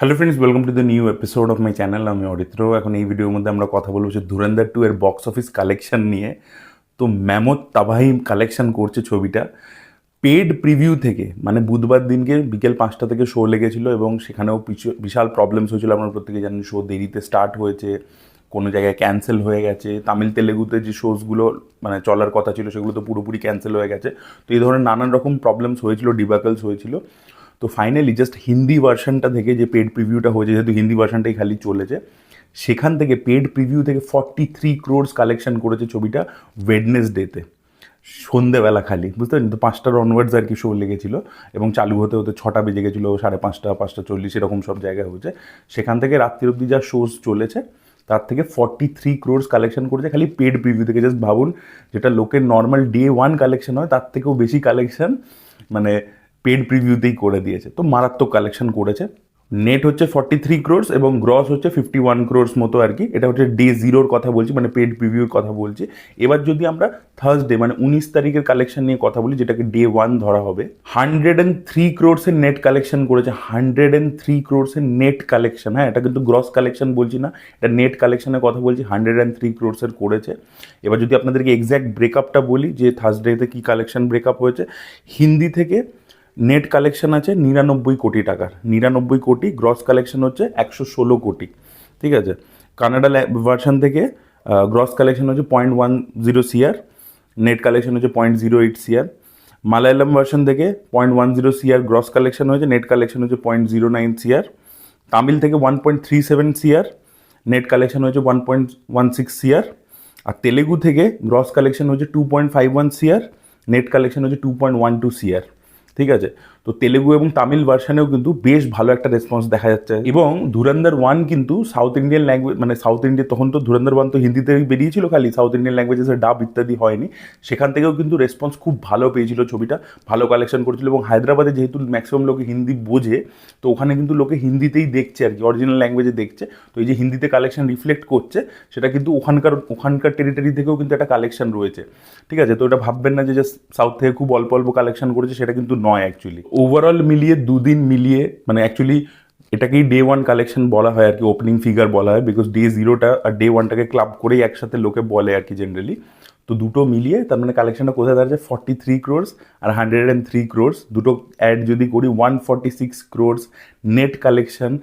Hello friends, welcome to the new episode of my channel. আমি অরিত্র। এখন এই ভিডিওর মধ্যে আমরা কথা বলবো যে ধুরন্ধর 2 এর বক্স অফিস কালেকশন নিয়ে। তো ম্যামথ তাবাহি কালেকশন করছে ছবিটা। পেড প্রিভিউ থেকে মানে বুধবার দিনকে বিকেল 5টা থেকে শো লেগেছিলো এবং সেখানেও বিশাল প্রবলেমস হয়েছিল। আপনারা প্রত্যেকে জানেন, শো দেরিতে স্টার্ট হয়েছে, কোনো জায়গায় ক্যান্সেল হয়ে গেছে, তামিল তেলেগুতে যে শোজগুলো মানে চলার কথা ছিল সেগুলো তো পুরোপুরি ক্যান্সেল হয়ে গেছে। তো এই ধরনের নানান রকম প্রবলেমস হয়েছিল, ডিবাকলস হয়েছিল। তো ফাইনালি জাস্ট হিন্দি ভার্সনটা থেকে যে পেড প্রিভিউটা হয়েছে, যেহেতু হিন্দি ভার্সনটাই খালি চলেছে, সেখান থেকে পেড প্রিভিউ থেকে 43 crores কালেকশন করেছে ছবিটা ওয়েডনেসডেতে সন্ধেবেলা খালি, বুঝতে পারেন তো। 5টার অনওয়ার্ডস আর কি শো লেগেছিল এবং চালু হতে হতে 6টা বেজে গেছিলো, 5:30, 5:40 এরকম সব জায়গায় হয়েছে। সেখান থেকে রাত্রির অবধি যা শোজ চলেছে তার থেকে 43 crores কালেকশন করেছে খালি পেড প্রিভিউ থেকে। জাস্ট ভাবুন, যেটা লোকের নর্মাল ডে 1 কালেকশন হয় তার থেকেও বেশি কালেকশন মানে পেড প্রিভিউতেই করে দিয়েছে। তো মারাত্মক কালেকশন করেছে। নেট হচ্ছে 43 crores এবং গ্রস হচ্ছে 51 crores মতো আর কি। এটা হচ্ছে ডে 0-র কথা বলছি, মানে পেড প্রিভিউর কথা বলছি। এবার যদি আমরা থার্সডে মানে 19 তারিখের কালেকশন নিয়ে কথা বলি, যেটাকে ডে 1 ধরা হবে, 103 crores এর নেট কালেকশন করেছে। 103 crores এর নেট কালেকশন। হ্যাঁ, এটা কিন্তু গ্রস কালেকশন বলছি না, এটা নেট কালেকশনের কথা বলছি। 103 crores এর করেছে। এবার যদি আপনাদেরকে এক্স্যাক্ট ব্রেকআপটা বলি যে থার্সডেতে কী কালেকশন ব্রেকআপ হয়েছে, হিন্দি থেকে নেট কালেকশন আছে 99 কোটি টাকার, 99 কোটি। গ্রস কালেকশন হচ্ছে 116 কোটি, ঠিক আছে। কানাডা ভার্সন থেকে গ্রস কালেকশন হচ্ছে 0.10 CR, নেট কালেকশন হচ্ছে 0.08 CR। মালায়ালাম ভার্সন থেকে 0.10 CR গ্রস কালেকশন হয়েছে, নেট কালেকশন হচ্ছে 0.09 CR। তামিল থেকে 1.37 CR, নেট কালেকশন হয়েছে 1.16 CR। আর তেলেগু থেকে গ্রস কালেকশন হচ্ছে 2.51 CR, নেট কালেকশন হচ্ছে 2.12 CR, ঠিক আছে। তো তেলেগু এবং তামিল ভার্সানেও কিন্তু বেশ ভালো একটা রেসপন্স দেখা যাচ্ছে। এবং ধুরন্ধর 1 কিন্তু সাউথ ইন্ডিয়ান ল্যাঙ্গুয়েজ মানে সাউথ ইন্ডিয়া, তখন তো ধুরন্ধর 1 তো হিন্দিতেই বেরিয়েছিল খালি, সাউথ ইন্ডিয়ান ল্যাঙ্গুয়েজেসে ডাব ইত্যাদি হয়নি। সেখান থেকেও কিন্তু রেসপন্স খুব ভালো পেয়েছিল ছবিটা, ভালো কালেকশন করেছিল। এবং হায়দ্রাবাদে যেহেতু ম্যাক্সিমাম লোকে হিন্দি বোঝে, তো ওখানে কিন্তু লোকে হিন্দিতেই দেখছে আর কি, অরিজিনাল ল্যাঙ্গুয়েজে দেখছে। তো এই যে হিন্দিতে কালেকশন রিফ্লেক্ট করছে, সেটা কিন্তু ওখানকার টেরিটরি থেকেও কিন্তু একটা কালেকশন রয়েছে, ঠিক আছে। তো এটা ভাববেন না যে জাস্ট সাউথ থেকে খুব অল্প অল্প কালেকশন করেছে, সেটা কিন্তু নয় অ্যাকচুয়ালি। ওভারঅল মিলিয়ে দুদিন মিলিয়ে মানে অ্যাকচুয়ালি এটাকেই ডে 1 কালেকশন বলা হয় আর কি, ওপেনিং ফিগার বলা হয়, বিকজ ডে 0টা আর ডে 1টাকে ক্লাব করেই একসাথে লোকে বলে আর কি জেনারেলি। তো দুটো মিলিয়ে তার মানে কালেকশনটা কোথায় দাঁড়াচ্ছে, 43 crores আর 103 crores। দুটো অ্যাড যদি করি, 146 crores নেট কালেকশন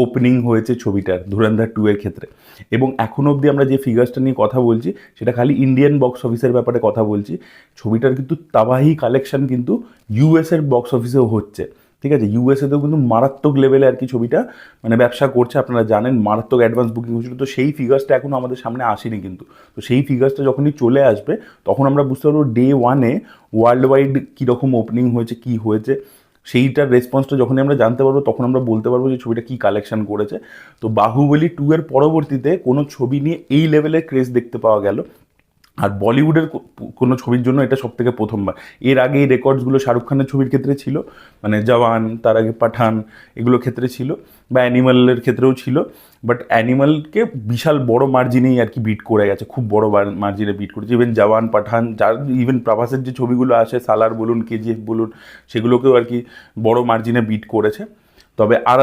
ওপেনিং হয়েছে ছবিটার ধুরন্ধর 2 এর ক্ষেত্রে। এবং এখনও অবধি আমরা যে ফিগার্সটা নিয়ে কথা বলছি, সেটা খালি ইন্ডিয়ান বক্স অফিসের ব্যাপারে কথা বলছি। ছবিটার কিন্তু তাবাহি কালেকশন কিন্তু ইউএসের বক্স অফিসেও হচ্ছে, ঠিক আছে। ইউএসএতেও কিন্তু মারাত্মক লেভেলে আর কি ছবিটা মানে ব্যবসা করছে। আপনারা জানেন মারাত্মক অ্যাডভান্স বুকিং হয়েছিল। তো সেই ফিগার্সটা এখনও আমাদের সামনে আসেনি কিন্তু। তো সেই ফিগার্সটা যখনই চলে আসবে, তখন আমরা বুঝতে পারবো ডে 1-এ ওয়ার্ল্ড ওয়াইড কীরকম ওপেনিং হয়েছে, কী হয়েছে। সেইটার রেসপন্সটা যখনই আমরা জানতে পারবো, তখন আমরা বলতে পারবো যে ছবিটা কী কালেকশন করেছে। তো বাহুবলী 2 এর পরবর্তীতে কোনো ছবি নিয়ে এই লেভেলের ক্রেজ দেখতে পাওয়া গেল। আর বলিউডের কোনো ছবির জন্য এটা সব থেকে প্রথমবার। এর আগে এই রেকর্ডসগুলো শাহরুখ খানের ছবির ক্ষেত্রে ছিল, মানে জওয়ান, তার আগে পাঠান, এগুলোর ক্ষেত্রে ছিল, বা অ্যানিমালের ক্ষেত্রেও ছিল। বাট অ্যানিমালকে বিশাল বড় মার্জিনেই আর কি বিট করে গেছে, খুব বড় মার্জিনে বিট করেছে। ইভেন জওয়ান, পাঠান, যার ইভেন প্রভাসের যে ছবিগুলো আসে, সালার বলুন, কেজিএফ বলুন, সেগুলোকেও আর কি বড় মার্জিনে বিট করেছে। তবে আর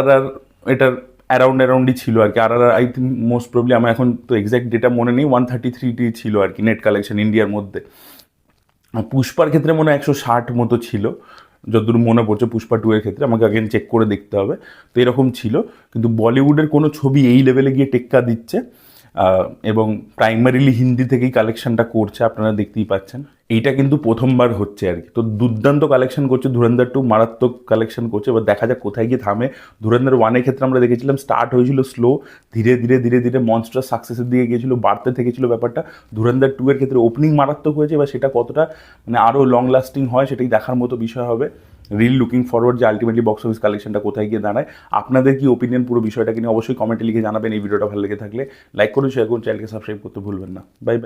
এটার অ্যারাউন্ডই ছিল আর কি। আর আই থিঙ্ক মোস্ট প্রবলি, আমার এখন তো এক্স্যাক্ট ডেটা মনে নেই, 133 ছিল আর কি নেট কালেকশন ইন্ডিয়ার মধ্যে। পুষ্পার ক্ষেত্রে মনে হয় 160 মতো ছিল, যতদূর মনে পড়ছে। পুষ্পা 2 এর ক্ষেত্রে আমাকে আগেন চেক করে দেখতে হবে। তো এরকম ছিল। কিন্তু বলিউডের কোনো ছবি এই লেভেলে গিয়ে টেক্কা দিচ্ছে, এবং প্রাইমারিলি হিন্দি থেকেই কালেকশনটা করছে, আপনারা দেখতেই পাচ্ছেন। এইটা কিন্তু প্রথমবার হচ্ছে আর কি। তো দুর্দান্ত কালেকশন করছে ধুরন্ধর 2, মারাত্মক কালেকশন করছে। এবার দেখা যাক কোথায় গিয়ে থামে। ধুরন্ধর 1-এর ক্ষেত্রে আমরা দেখেছিলাম স্টার্ট হয়েছিল স্লো, ধীরে ধীরে ধীরে ধীরে মনস্টার সাকসেসের দিকে গিয়েছিল, বাড়তে থেকেছিল ব্যাপারটা। ধুরন্ধর 2 এর ক্ষেত্রে ওপেনিং মারাত্মক হয়েছে। এবার সেটা কতটা মানে আরও লং লাস্টিং হয়, সেটাই দেখার মতো বিষয় হবে। রিল লুকিং ফরওয়ার্ড যে আলটিমেটলি বক্স অফিস কালেকশনটা কোথায় গিয়ে দাঁড়ায়। আপনাদের কি ওপিনিয়ন পুরো বিষয়টাকে নিয়ে অবশ্যই কমেন্টে লিখে জানাবেন। এই ভিডিওটা ভালো লেগে থাকলে লাইক করুন, শেয়ার করুন, চ্যানেলকে সাবস্ক্রাইব করতে ভুলবেন না। Bye bye.